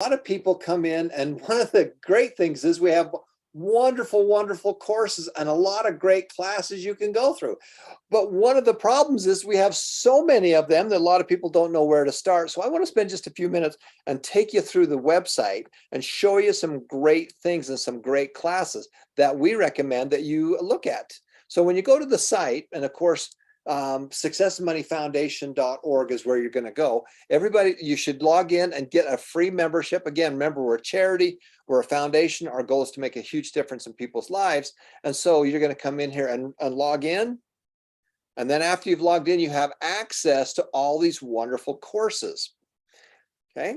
A lot of people come in, and one of the great things is we have wonderful courses and a lot of great classes you can go through. But one of the problems is we have so many of them that a lot of people don't know where to start. So I want to spend just a few minutes and take you through the website and show you some great things and some great classes that we recommend that you look at. So when you go to the site, and of course, successmoneyfoundation.org is where you're going to go. Everybody, you should log in and get a free membership. Again, remember, we're a charity, we're a foundation. Our goal is to make a huge difference in people's lives. And so you're going to come in here and log in. And then after you've logged in, you have access to all these wonderful courses. Okay.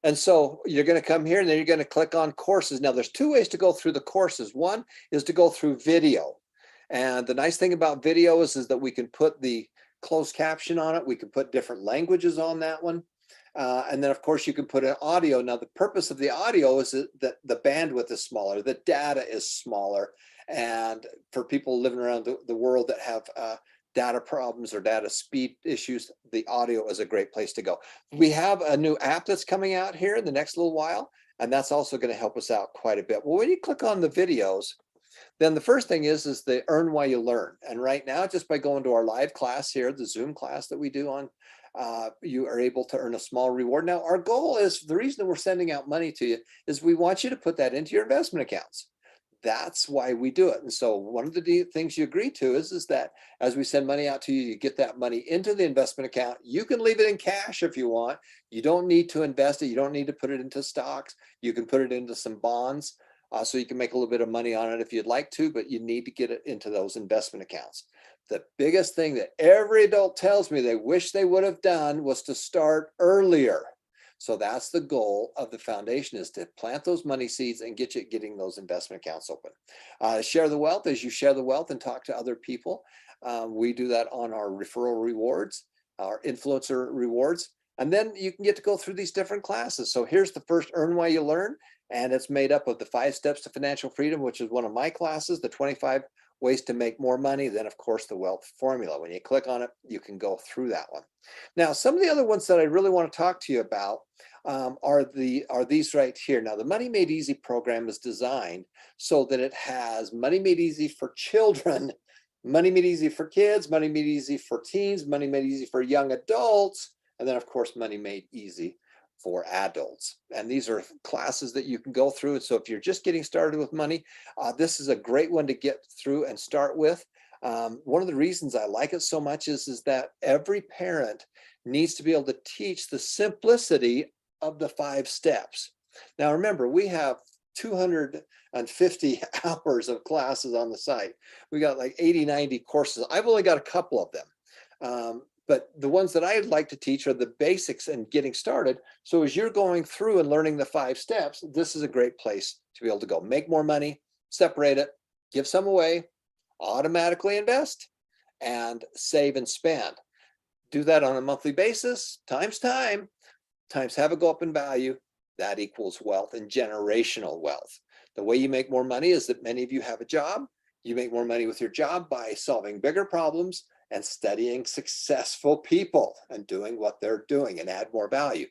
And so you're going to come here and then you're going to click on courses. Now there's two ways to go through the courses. One is to go through video. And the nice thing about video is that we can put the closed caption on it. We can put different languages on that one. And then, of course, you can put an audio. Now, the purpose of the audio is that the bandwidth is smaller, the data is smaller. And for people living around the world that have data problems or data speed issues, the audio is a great place to go. We have a new app that's coming out here in the next little while, and that's also going to help us out quite a bit. Well, when you click on the videos, then the first thing is the earn while you learn. And right now, just by going to our live class here, the Zoom class that we do on, you are able to earn a small reward. Now, our goal is, the reason we're sending out money to you is we want you to put that into your investment accounts. That's why we do it. And so one of the things you agree to is that as we send money out to you, you get that money into the investment account. You can leave it in cash if you want. You don't need to invest it. You don't need to put it into stocks. You can put it into some bonds. So you can make a little bit of money on it if you'd like to, but you need to get it into those investment accounts. The biggest thing that every adult tells me they wish they would have done was to start earlier. So that's the goal of the foundation, is to plant those money seeds and get you getting those investment accounts open. Share the wealth. As you share the wealth and talk to other people, we do that on our referral rewards, our influencer rewards. And then you can get to go through these different classes. So here's the first Earn While You Learn. And it's made up of the 5 Steps to Financial Freedom, which is one of my classes, the 25 ways to make more money. Then, of course, the wealth formula. When you click on it, you can go through that one. Now, some of the other ones that I really want to talk to you about are these right here. Now, the Money Made Easy program is designed so that it has Money Made Easy for children, Money Made Easy for kids, Money Made Easy for teens, Money Made Easy for young adults, and then, of course, Money Made Easy for adults. And these are classes that you can go through. And so if you're just getting started with money, this is a great one to get through and start with. One of the reasons I like it so much is that every parent needs to be able to teach the simplicity of the 5 steps. Now, remember, we have 250 hours of classes on the site. We got like 80, 90 courses. I've only got a couple of them. But the ones that I'd like to teach are the basics and getting started. So as you're going through and learning the 5 steps, this is a great place to be able to go. Make more money, separate it, give some away, automatically invest, and save and spend. Do that on a monthly basis, times have it go up in value. That equals wealth and generational wealth. The way you make more money is that many of you have a job. You make more money with your job by solving bigger problems and studying successful people and doing what they're doing and add more value.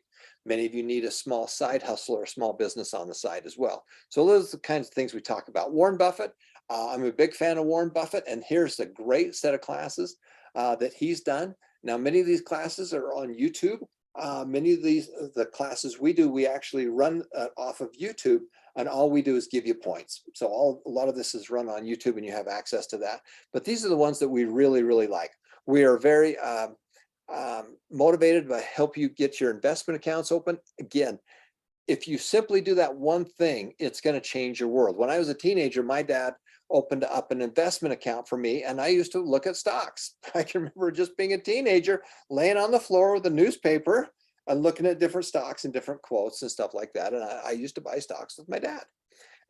Many of you need a small side hustle or a small business on the side as well. So those are the kinds of things we talk about. Warren Buffett, I'm a big fan of Warren Buffett, and here's a great set of classes that he's done. Now, many of these classes are on YouTube. Many of the classes we do, we actually run off of YouTube, and all we do is give you points. So a lot of this is run on YouTube, and you have access to that. But these are the ones that we really like. We are very motivated by help you get your investment accounts open. Again, if you simply do that one thing, it's going to change your world. When I was a teenager, my dad opened up an investment account for me, and I used to look at stocks. I can remember just being a teenager, laying on the floor with a newspaper and looking at different stocks and different quotes and stuff like that. And I used to buy stocks with my dad,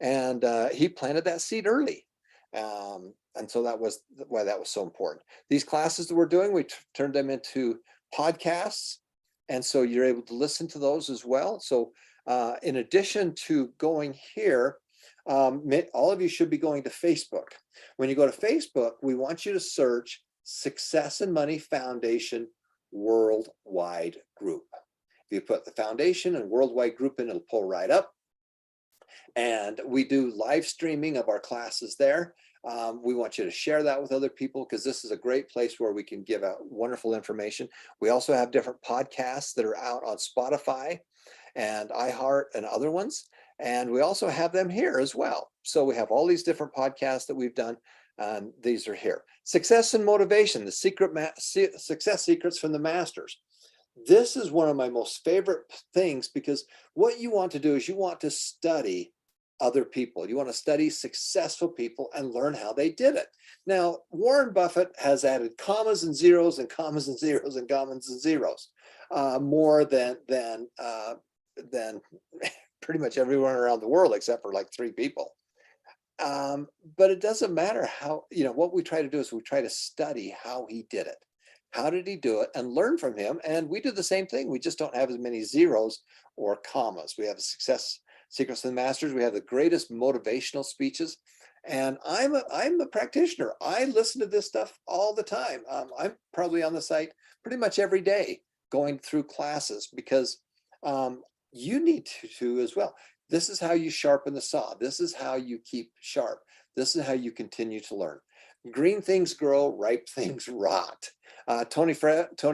and he planted that seed early. And so that was why that was so important. These classes that we're doing, we turned them into podcasts. And so you're able to listen to those as well. So in addition to going here, all of you should be going to Facebook. When you go to Facebook, we want you to search Success and Money Foundation Worldwide Group. If you put the foundation and worldwide group in, it'll pull right up. And we do live streaming of our classes there. We want you to share that with other people, because this is a great place where we can give out wonderful information. We also have different podcasts that are out on Spotify and iHeart and other ones. And we also have them here as well. So we have all these different podcasts that we've done. These are here. Success and motivation, the success secrets from the masters. This is one of my most favorite things, because what you want to do is you want to study other people. You want to study successful people and learn how they did it. Now, Warren Buffett has added commas and zeros and commas and zeros and commas and zeros more than pretty much everyone around the world, except for like 3 people. But it doesn't matter how, what we try to do is we try to study how he did it. How did he do it, and learn from him? And we do the same thing. We just don't have as many zeros or commas. We have success secrets of the masters. We have the greatest motivational speeches. And I'm a practitioner. I listen to this stuff all the time. I'm probably on the site pretty much every day going through classes, because you need to as well. This is how you sharpen the saw. This is how you keep sharp. This is how you continue to learn. Green things grow, ripe things rot. Tony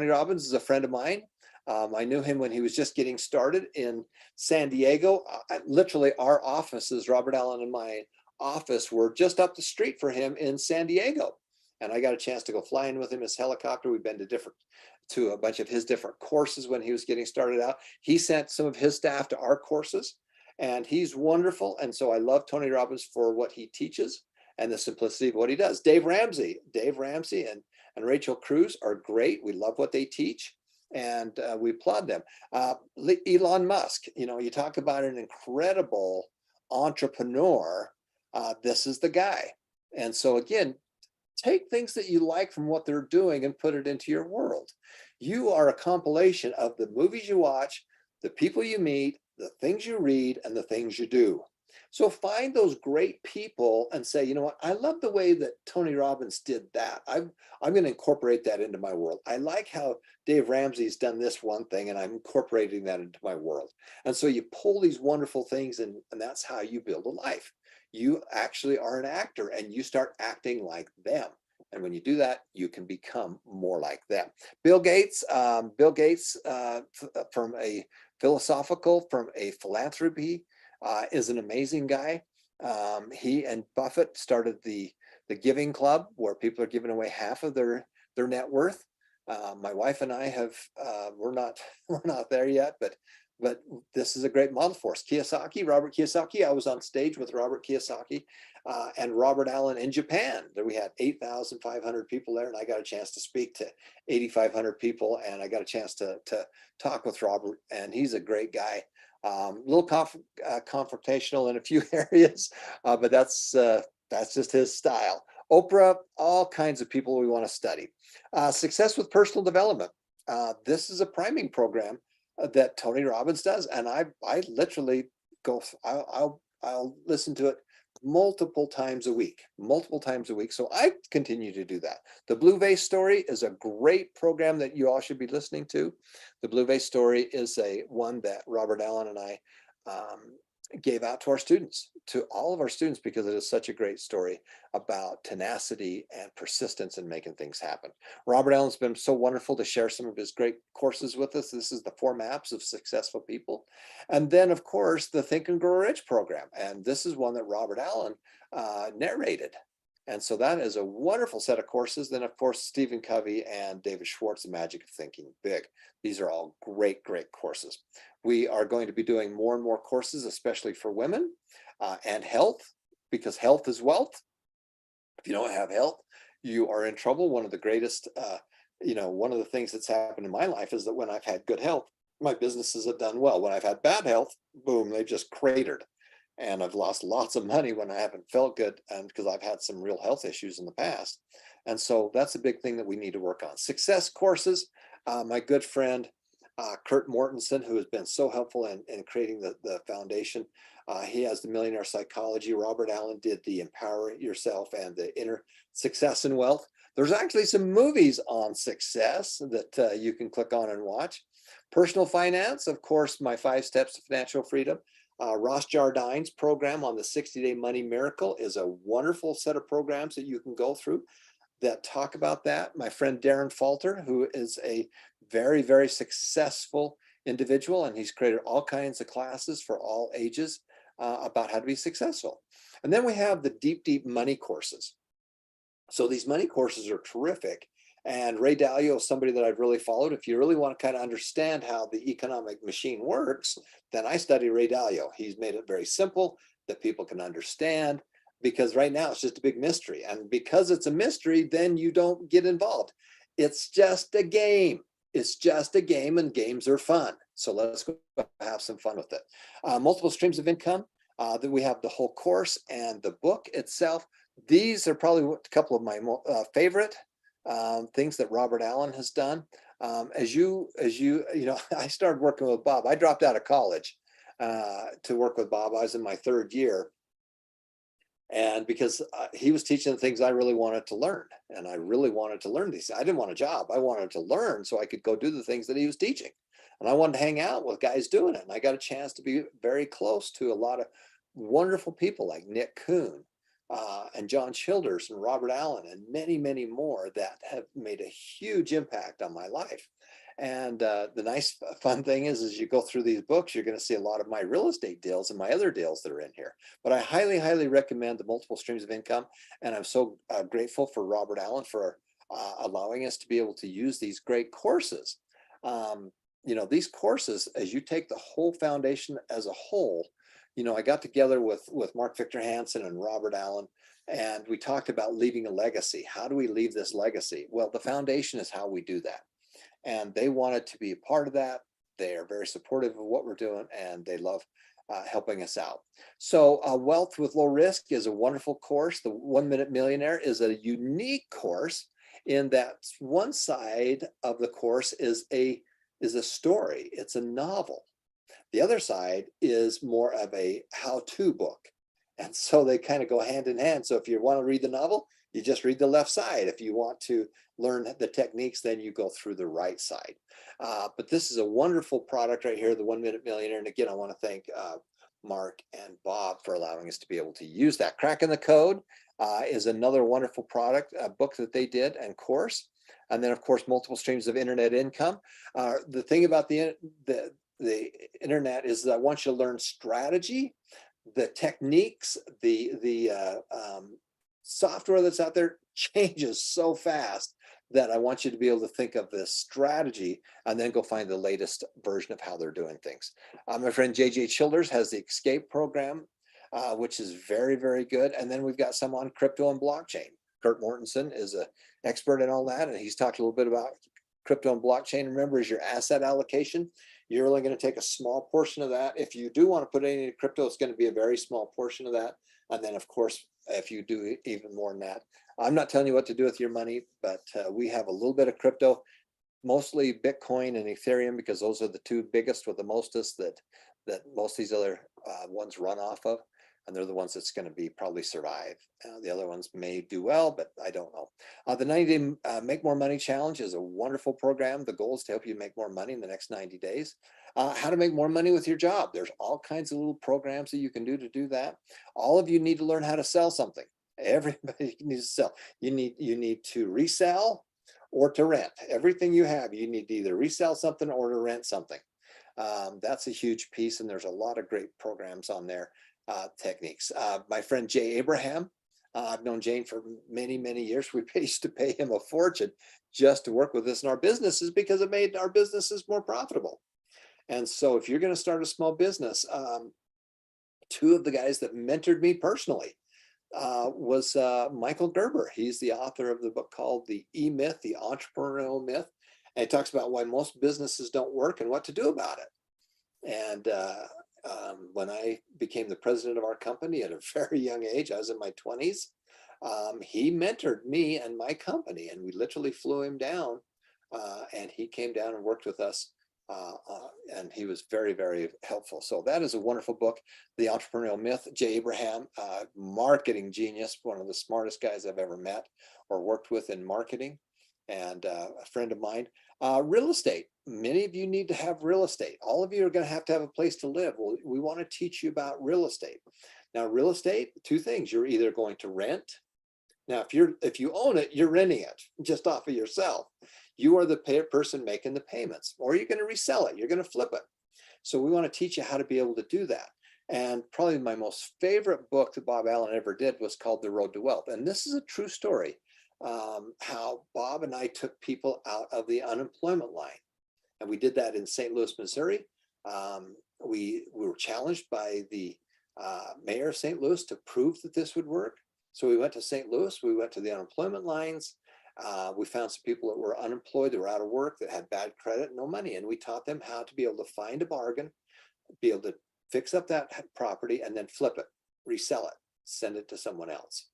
Robbins is a friend of mine. I knew him when he was just getting started in San Diego. Literally, our offices, Robert Allen and my office, were just up the street for him in San Diego. And I got a chance to go flying with him, his helicopter. We've been to a bunch of his different courses when he was getting started out. He sent some of his staff to our courses, and he's wonderful. And so I love Tony Robbins for what he teaches and the simplicity of what he does. Dave Ramsey and Rachel Cruz are great. We love what they teach, and we applaud them. Elon Musk, you talk about an incredible entrepreneur. This is the guy. And so again, take things that you like from what they're doing and put it into your world. You are a compilation of the movies you watch, the people you meet, the things you read, and the things you do. So find those great people and say, you know what, I love the way that Tony Robbins did that. I'm going to incorporate that into my world. I like how Dave Ramsey's done this one thing, and I'm incorporating that into my world. And so you pull these wonderful things, and that's how you build a life. You actually are an actor, and you start acting like them. And when you do that, you can become more like them. Bill Gates, from a philanthropy, is an amazing guy. He and Buffett started the Giving Club, where people are giving away half of their net worth. My wife and I have we're not there yet, but this is a great model for us. Robert Kiyosaki. I was on stage with Robert Kiyosaki and Robert Allen in Japan. There we had 8,500 people there, and I got a chance to speak to 8,500 people, and I got a chance to talk with Robert, and he's a great guy. A little confrontational in a few areas, but that's just his style. Oprah, all kinds of people we want to study. Success with personal development. This is a priming program that Tony Robbins does, and I literally go. I'll listen to it multiple times a week. So I continue to do that. The Blue Vase Story is a great program that you all should be listening to. The Blue Vase Story is one that Robert Allen and I gave out to all of our students, because it is such a great story about tenacity and persistence in making things happen. Robert Allen's been so wonderful to share some of his great courses with us. This is the 4 Maps of Successful People. And then, of course, the Think and Grow Rich program. And this is one that Robert Allen narrated. And so that is a wonderful set of courses. Then, of course, Stephen Covey and David Schwartz, The Magic of Thinking Big. These are all great, great courses. We are going to be doing more and more courses, especially for women and health, because health is wealth. If you don't have health, you are in trouble. One of the greatest, one of the things that's happened in my life is that when I've had good health, my businesses have done well. When I've had bad health, boom, they've just cratered. And I've lost lots of money when I haven't felt good, and because I've had some real health issues in the past. And so that's a big thing that we need to work on. Success courses. My good friend, Kurt Mortensen, who has been so helpful in creating the foundation. He has the Millionaire Psychology. Robert Allen did the Empower Yourself and the Inner Success and Wealth. There's actually some movies on success that you can click on and watch. Personal finance, of course, my 5 steps to financial freedom. Ross Jardine's program on the 60-day money miracle is a wonderful set of programs that you can go through that talk about that. My friend Darren Falter, who is a very, very successful individual, and he's created all kinds of classes for all ages about how to be successful. And then we have the deep, deep money courses. So these money courses are terrific. And Ray Dalio is somebody that I've really followed. If you really want to kind of understand how the economic machine works, then I study Ray Dalio. He's made it very simple that people can understand, because right now it's just a big mystery. And because it's a mystery, then you don't get involved. It's just a game. It's just a game, and games are fun. So let's go have some fun with it. Multiple streams of income. That we have the whole course and the book itself. These are probably a couple of my favorite things that Robert Allen has done. As you know, I started working with Bob. I dropped out of college to work with Bob. I was in my 3rd year. And because he was teaching the things I really wanted to learn, and I really wanted to learn these. I didn't want a job. I wanted to learn so I could go do the things that he was teaching. And I wanted to hang out with guys doing it. And I got a chance to be very close to a lot of wonderful people like Nick Kuhn and John Childers and Robert Allen and many, many more that have made a huge impact on my life. And the nice fun thing is, as you go through these books, you're going to see a lot of my real estate deals and my other deals that are in here. But I highly, highly recommend the multiple streams of income. And I'm so grateful for Robert Allen for allowing us to be able to use these great courses. You know, these courses, as you take the whole foundation as a whole, you know, I got together with Mark Victor Hansen and Robert Allen, and we talked about leaving a legacy. How do we leave this legacy? Well, the foundation is how we do that. And they wanted to be a part of that. They are very supportive of what we're doing, and they love helping us out. So Wealth with Low Risk is a wonderful course. The 1 Minute Millionaire is a unique course in that one side of the course is a story. It's a novel. The other side is more of a how-to book. And so they kind of go hand in hand. So if you want to read the novel, you just read the left side. If you want to learn the techniques, then you go through the right side. But this is a wonderful product right here, the 1 Minute Millionaire. And again, I want to thank Mark and Bob for allowing us to be able to use that. Cracking the Code is another wonderful product, a book that they did and course. And then, of course, Multiple Streams of Internet Income. The thing about the internet is that I want you to learn strategy, the techniques, the software that's out there changes so fast that I want you to be able to think of this strategy and then go find the latest version of how they're doing things. My friend JJ Childers has the Escape program, which is very, very good. And then we've got some on crypto and blockchain. Kurt Mortensen is an expert in all that, and he's talked a little bit about crypto and blockchain. Remember, is your asset allocation. You're only going to take a small portion of that. If you do want to put any into crypto, it's going to be a very small portion of that. And then, of course, if you do even more than that, I'm not telling you what to do with your money, but we have a little bit of crypto, mostly Bitcoin and Ethereum, because those are the 2 biggest with the mostest that most of these other ones run off of. And they're the ones that's going to be probably survive. The other ones may do well, but I don't know. The 90-day Make More Money Challenge is a wonderful program. The goal is to help you make more money in the next 90 days. How to make more money with your job. There's all kinds of little programs that you can do that. All of you need to learn how to sell something. Everybody needs to sell. You need to resell or to rent. Everything you have, you need to either resell something or to rent something. That's a huge piece, and there's a lot of great programs on there. Techniques. My friend Jay Abraham, I've known Jane for many, many years. We used to pay him a fortune just to work with us in our businesses because it made our businesses more profitable. And so if you're going to start a small business, 2 of the guys that mentored me personally was Michael Gerber. He's the author of the book called The E-Myth, The Entrepreneurial Myth. And he talks about why most businesses don't work and what to do about it. And when I became the president of our company at a very young age, I was in my 20s, he mentored me and my company, and we literally flew him down, and he came down and worked with us, and he was very, very helpful. So that is a wonderful book, The Entrepreneurial Myth. Jay Abraham, marketing genius, one of the smartest guys I've ever met or worked with in marketing, and a friend of mine. Real estate. Many of you need to have real estate. All of you are going to have a place to live. Well, we want to teach you about real estate. Now, real estate, two things. You're either going to rent. Now, if you own it, you're renting it just off of yourself. You are the person making the payments, or you're going to resell it. You're going to flip it. So we want to teach you how to be able to do that. And probably my most favorite book that Bob Allen ever did was called The Road to Wealth. And this is a true story, how Bob and I took people out of the unemployment line. And we did that in St. Louis, Missouri. We were challenged by the mayor of St. Louis to prove that this would work. So we went to St. Louis, we went to the unemployment lines. We found some people that were unemployed, that were out of work, that had bad credit, no money. And we taught them how to be able to find a bargain, be able to fix up that property, and then flip it, resell it, send it to someone else.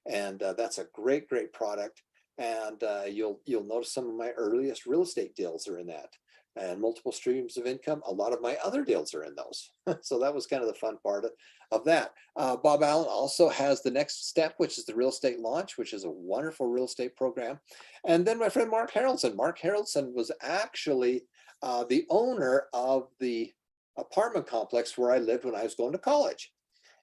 And that's a great, great product. And you'll notice some of my earliest real estate deals are in that, and multiple streams of income. A lot of my other deals are in those. So that was kind of the fun part of that. Bob Allen also has the next step, which is the real estate launch, which is a wonderful real estate program. And then my friend Mark Harrelson. Mark Harrelson was actually the owner of the apartment complex where I lived when I was going to college.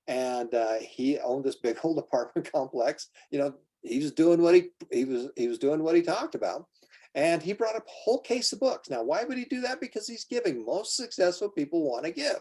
And he owned this big old apartment complex. You know, he was doing what he was doing what he talked about. And he brought a whole case of books. Now, why would he do that? Because he's giving. Most successful people want to give.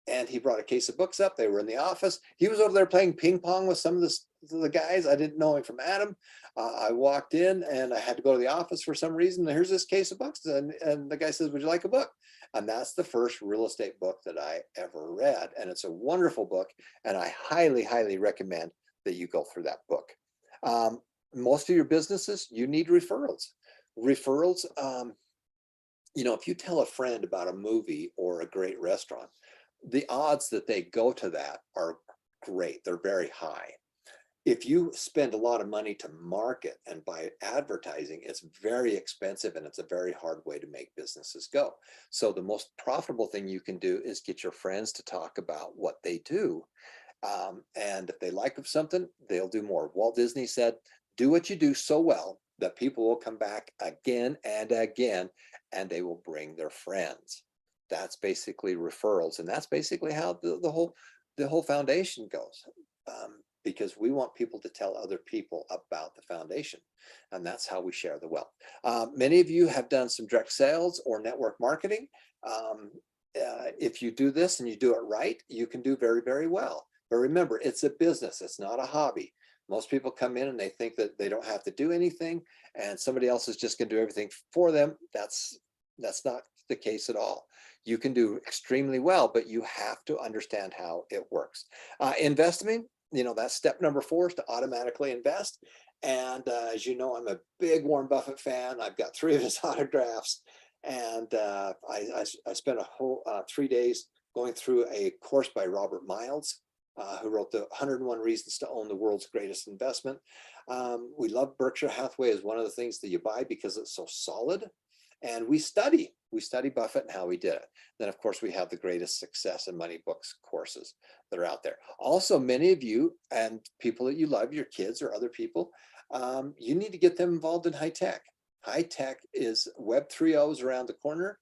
And he brought a case of books up. They were in the office. He was over there playing ping pong with some of the guys. I didn't know him from Adam. I walked in and I had to go to the office for some reason. Here's this case of books. And the guy says, would you like a book? And that's the first real estate book that I ever read. And it's a wonderful book. And I highly, highly recommend that you go through that book. Most of your businesses, you need referrals. Referrals, you know, if you tell a friend about a movie or a great restaurant, the odds that they go to that are great. They're very high. If you spend a lot of money to market and buy advertising, it's very expensive and it's a very hard way to make businesses go. So the most profitable thing you can do is get your friends to talk about what they do. And if they like something, they'll do more. Walt Disney said, do what you do so well that people will come back again and again, and they will bring their friends. That's basically referrals. And that's basically how the whole foundation goes. Because we want people to tell other people about the foundation. And that's how we share the wealth. Many of you have done some direct sales or network marketing. If you do this and you do it right, you can do very, very well. But remember, it's a business. It's not a hobby. Most people come in and they think that they don't have to do anything and somebody else is just going to do everything for them. That's not the case at all. You can do extremely well, but you have to understand how it works. Investing, you know, that's step number 4 is to automatically invest. And as you know, I'm a big Warren Buffett fan. I've got 3 of his autographs. And I spent a whole 3 days going through a course by Robert Miles, who wrote the 101 Reasons to Own the World's Greatest Investment. We love Berkshire Hathaway as one of the things that you buy because it's so solid. And we study Buffett and how he did it. Then, of course, we have the Greatest Success in Money books courses that are out there. Also, many of you and people that you love, your kids or other people, you need to get them involved in high tech. High tech is Web 3.0 around the corner.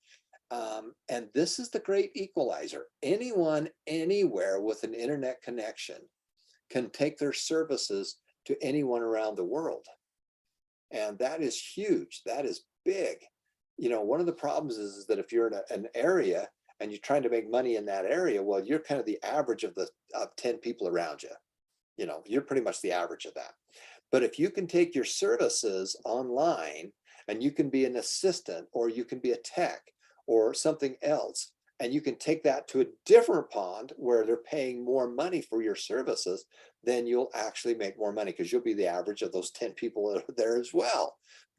And this is the great equalizer. Anyone, anywhere with an internet connection can take their services to anyone around the world. And that is huge. That is big. You know, one of the problems is that if you're in an area and you're trying to make money in that area, well, you're kind of the average of 10 people around you. You know, you're pretty much the average of that. But if you can take your services online and you can be an assistant or you can be a tech or something else, and you can take that to a different pond where they're paying more money for your services, then you'll actually make more money because you'll be the average of those 10 people that are there as well.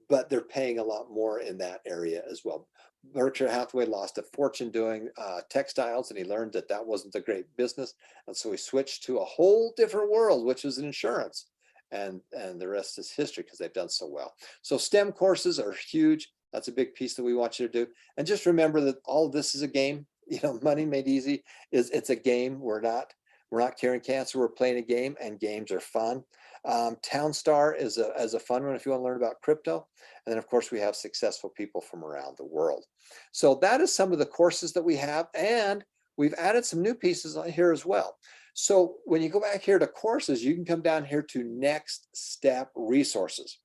But they're paying a lot more in that area as well. Berkshire Hathaway lost a fortune doing textiles, and he learned that that wasn't a great business. And so he switched to a whole different world, which is insurance. And the rest is history because they've done so well. So STEM courses are huge. That's a big piece that we want you to do. And just remember that all of this is a game. You know, Money Made Easy it's a game. We're not We're not curing cancer, we're playing a game, and games are fun. Townstar is a fun one if you want to learn about crypto. And then of course we have successful people from around the world. So that is some of the courses that we have, and we've added some new pieces on here as well. So when you go back here to courses, you can come down here to Next Step Resources.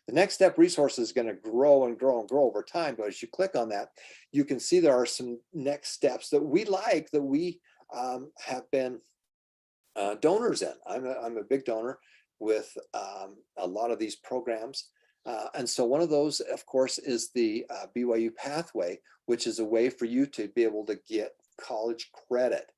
The Next Step Resources is going to grow and grow and grow over time, but as you click on that, you can see there are some next steps that we like, that we have been donors in. I'm a big donor with a lot of these programs. And so one of those, of course, is the BYU Pathway, which is a way for you to be able to get college credit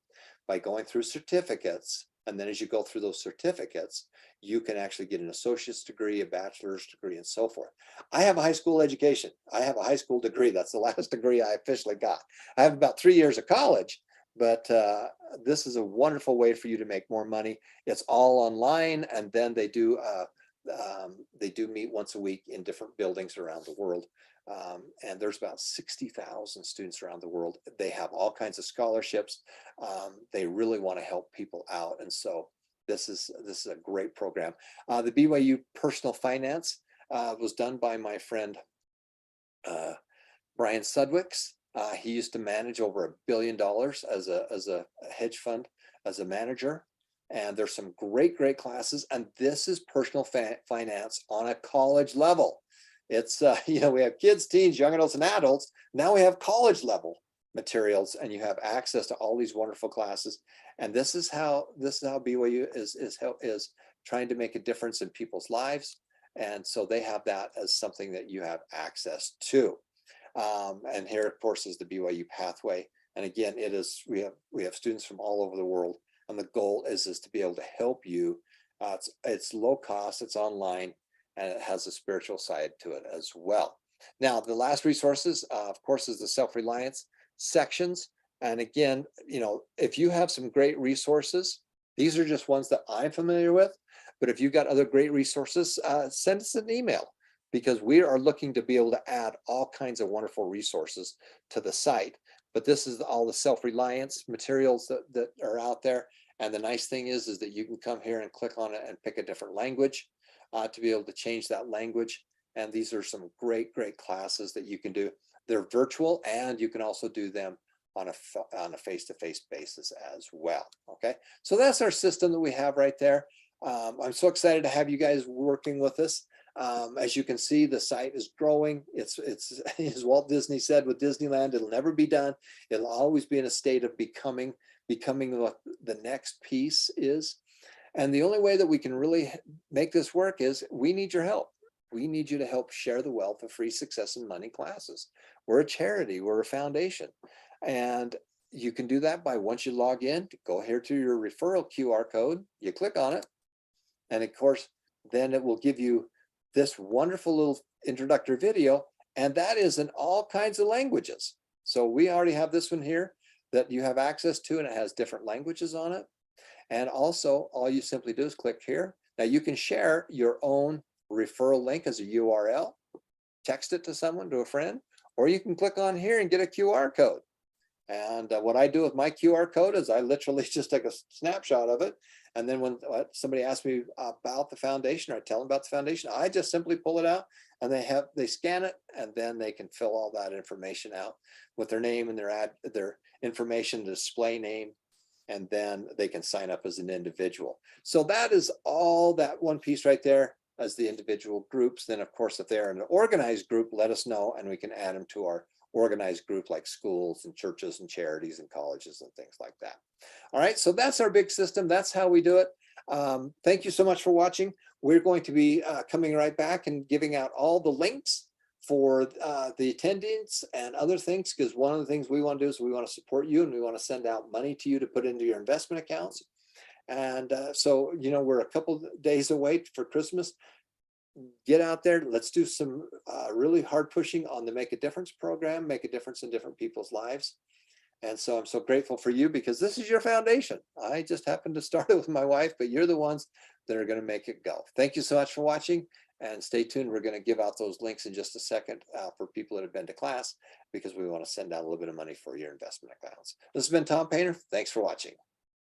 by going through certificates. And then as you go through those certificates, you can actually get an associate's degree, a bachelor's degree, and so forth. I have a high school education. I have a high school degree. That's the last degree I officially got. I have about 3 years of college, but this is a wonderful way for you to make more money. It's all online, and then they do meet once a week in different buildings around the world. And there's about 60,000 students around the world. They have all kinds of scholarships. They really want to help people out. And so this is a great program. The BYU Personal Finance was done by my friend, Brian Sudwicks. He used to manage over $1 billion as a hedge fund, as a manager. And there's some great classes. And this is personal finance on a college level. It's, we have kids, teens, young adults, and adults. Now we have college level materials, and you have access to all these wonderful classes. And this is how BYU is trying to make a difference in people's lives. And so they have that as something that you have access to. And here, of course, is the BYU Pathway. And again, we have students from all over the world. And the goal is to be able to help you. It's low cost, it's online, and it has a spiritual side to it as well. Now, the last resources, of course, is the self-reliance sections. And again, if you have some great resources, these are just ones that I'm familiar with. But if you've got other great resources, send us an email, because we are looking to be able to add all kinds of wonderful resources to the site. But this is all the self-reliance materials that are out there. And the nice thing is that you can come here and click on it and pick a different language to be able to change that language. And these are some great classes that you can do. They're virtual, and you can also do them on a face-to-face basis as well. Okay, so that's our system that we have right there. I'm so excited to have you guys working with us. As you can see, the site is growing. It's as Walt Disney said with Disneyland, it'll never be done. It'll always be in a state of becoming what the next piece is. And the only way that we can really make this work is we need your help. We need you to help share the wealth of free success and money classes. We're a charity, we're a foundation. And you can do that by, once you log in, go here to your referral QR code, you click on it. And of course, then it will give you this wonderful little introductory video, and that is in all kinds of languages. So we already have this one here that you have access to, and it has different languages on it. And also, all you simply do is click here. Now you can share your own referral link as a URL, text it to someone, to a friend, or you can click on here and get a QR code. And what I do with my QR code is I literally just take a snapshot of it. And then when somebody asks me about the foundation, or I tell them about the foundation, I just simply pull it out, and they scan it, and then they can fill all that information out with their name and their information, display name, and then they can sign up as an individual. So that is all that one piece right there as the individual groups. Then of course, if they're an organized group, let us know, and we can add them to our organized group, like schools and churches and charities and colleges and things like that. All right, so that's our big system. That's how we do it. Thank you so much for watching. We're going to be coming right back and giving out all the links for the attendings and other things, because one of the things we want to do is we want to support you, and we want to send out money to you to put into your investment accounts. And so, we're a couple days away for Christmas. Get out there. Let's do some really hard pushing on the Make a Difference program, make a difference in different people's lives. And so I'm so grateful for you, because this is your foundation. I just happened to start it with my wife, but you're the ones that are going to make it go. Thank you so much for watching, and stay tuned. We're going to give out those links in just a second for people that have been to class, because we want to send out a little bit of money for your investment accounts. This has been Tom Painter. Thanks for watching.